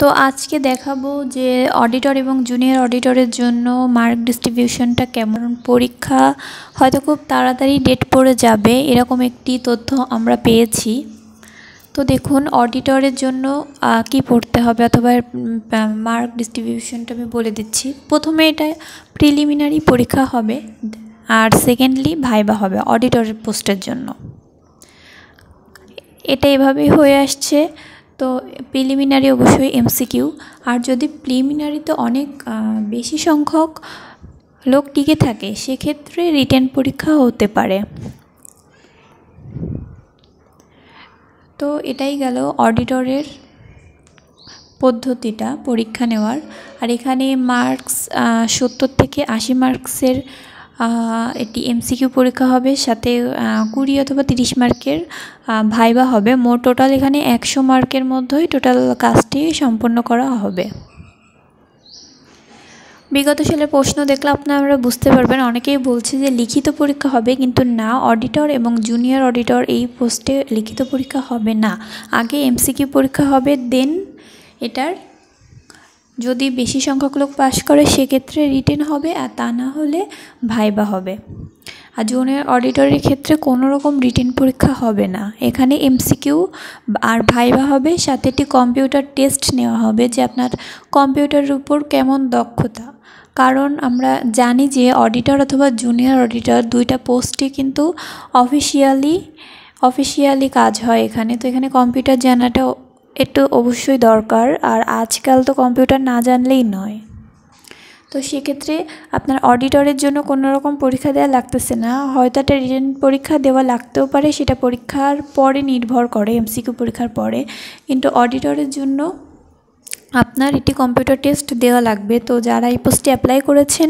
তো আজকে দেখাবো যে অডিটর এবং জুনিয়র অডিটরের জন্য মার্ক ডিস্ট্রিবিউশনটা কেমন। পরীক্ষা হয়তো খুব তাড়াতাড়ি ডেট পড়ে যাবে এরকম একটি তথ্য আমরা পেয়েছি। তো দেখুন অডিটরের জন্য কি পড়তে হবে অথবা মার্ক ডিস্ট্রিবিউশনটা আমি বলে দিচ্ছি। প্রথমে এটা প্রিলিমিনারি পরীক্ষা হবে আর সেকেন্ডলি ভাইবা হবে অডিটরের পোস্টের জন্য। এটা এভাবেই হয়ে আসছে। তো প্রিলিমিনারি অবশ্যই এমসিকিউ, আর যদি প্রিলিমিনারিতে অনেক বেশি সংখ্যক লোক টিকে থাকে সেক্ষেত্রে রিটেন পরীক্ষা হতে পারে। তো এটাই গেল অডিটরের পদ্ধতিটা পরীক্ষা নেওয়ার। আর এখানে মার্কস 70 থেকে 80 মার্কসের এটি এমসিকিউ পরীক্ষা হবে, সাথে 20 অথবা 30 মার্কের ভাইবা হবে। মোট টোটাল এখানে 100 মার্কের মধ্যেই টোটাল কাজটি সম্পন্ন করা হবে। বিগত সালের প্রশ্ন দেখলে আপনারা বুঝতে পারবেন, অনেকেই বলছে যে লিখিত পরীক্ষা হবে, কিন্তু না, অডিটর এবং জুনিয়র অডিটর এই পোস্টে লিখিত পরীক্ষা হবে না। আগে এমসিকিউ পরীক্ষা হবে, দেন এটার যদি বেশি সংখ্যক লোক পাশ করে সেক্ষেত্রে রিটেন হবে, আর তা না হলে ভাইবা হবে। আর জুনিয়র অডিটরের ক্ষেত্রে কোনো রকম রিটেন পরীক্ষা হবে না, এখানে এমসিকিউ আর ভাইবা হবে, সাথে একটি কম্পিউটার টেস্ট নেওয়া হবে যে আপনার কম্পিউটারের উপর কেমন দক্ষতা। কারণ আমরা জানি যে অডিটর অথবা জুনিয়র অডিটর দুইটা পোস্টই কিন্তু অফিসিয়ালি কাজ হয় এখানে। তো এখানে কম্পিউটার জানাটা একটু অবশ্যই দরকার, আর আজকাল তো কম্পিউটার না জানলেই নয়। তো সেক্ষেত্রে আপনার অডিটরের জন্য কোনো রকম পরীক্ষা দেওয়া লাগতেছে না, হয়তো একটা রিটেন পরীক্ষা দেওয়া লাগতেও পারে, সেটা পরীক্ষার পরে নির্ভর করে, এমসিকিউ পরীক্ষার পরে। কিন্তু অডিটরের জন্য আপনার একটি কম্পিউটার টেস্ট দেওয়া লাগবে। তো যারা এই পোস্টে অ্যাপ্লাই করেছেন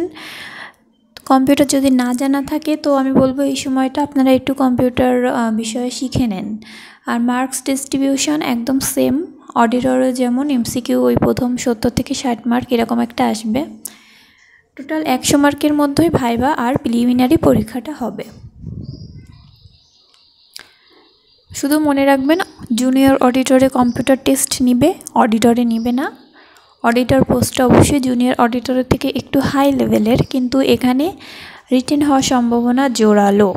কম্পিউটার যদি না জানা থাকে তো আমি বলবো এই সময়টা আপনারা একটু কম্পিউটার বিষয়ে শিখে নেন। আর মার্কস ডিস্ট্রিবিউশন একদম সেম, অডিটরে যেমন এমসিকিউ ওই প্রথম 70 থেকে 60 মার্ক এরকম একটা আসবে। টোটাল 100 মার্কের মধ্যেই ভাইবা আর প্রিলিমিনারি পরীক্ষাটা হবে। শুধু মনে রাখবেন জুনিয়র অডিটরে কম্পিউটার টেস্ট নিবে, অডিটরে নিবে না। অডিটর পোস্টটা অবশ্যই জুনিয়র অডিটরের থেকে একটু হাই লেভেলের, কিন্তু এখানে রিটেন হওয়ার সম্ভাবনা জোরালো।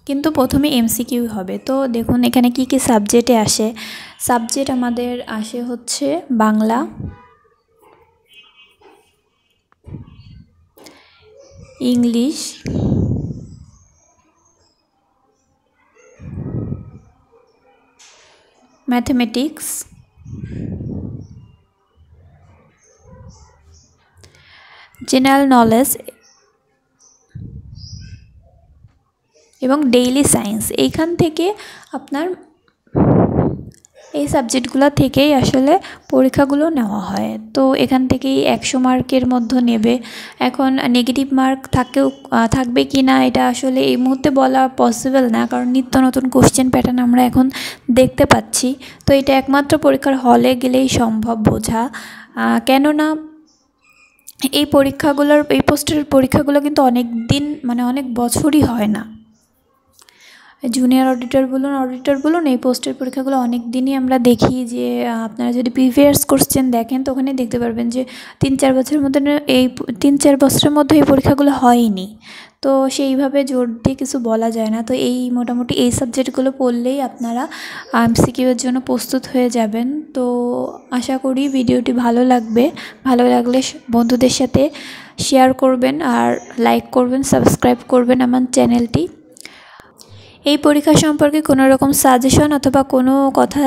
কিন্তু প্রথমে এমসিকিউ হবে। তো দেখুন এখানে কি কি সাবজেক্টে আসে। সাবজেক্ট আমাদের আসে হচ্ছে Bangla, English, mathematics, general knowledge এবং ডেইলি সায়েন্স। এইখান থেকে আপনার এই সাবজেক্টগুলো থেকেই আসলে পরীক্ষাগুলো নেওয়া হয়। তো এখান থেকেই 100 মার্কের মধ্যে নেবে। এখন নেগেটিভ মার্ক থাকবে কি না এটা আসলে এই মুহূর্তে বলা পসিবল না, কারণ নিত্য নতুন কোশ্চেন প্যাটার্ন আমরা এখন দেখতে পাচ্ছি। তো এটা একমাত্র পরীক্ষার হলে গেলেই সম্ভব বোঝা, কেননা এই পোস্টের পরীক্ষাগুলো কিন্তু অনেক দিন অনেক বছরই হয় না। জুনিয়র অডিটর বলুন এই পোস্টের পরীক্ষাগুলো অনেক দিনই আমরা দেখি যে আপনারা যদি প্রিভিয়াস কোশ্চেন দেখেন তো ওখানে দেখতে পারবেন যে 3-4 বছরের মধ্যে এই 3-4 বছরের মধ্যে এই পরীক্ষাগুলো হয়নি। তো সেইভাবে জোর দিয়ে কিছু বলা যায় না। তো এই মোটামুটি এই সাবজেক্টগুলো পড়লেই আপনারা এমসিকিউ এর জন্য প্রস্তুত হয়ে যাবেন। তো আশা করি ভিডিওটি ভালো লাগবে, ভালো লাগলে বন্ধুদের সাথে শেয়ার করবেন, আর লাইক করবেন, সাবস্ক্রাইব করবেন আমার চ্যানেলটি। এই পরীক্ষা সম্পর্কে কোনো রকম সাজেশন অথবা কোনো কথা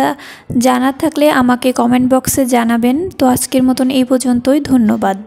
জানার থাকলে আমাকে কমেন্ট বক্সে জানাবেন। তো আজকের মতন এই পর্যন্তই, ধন্যবাদ।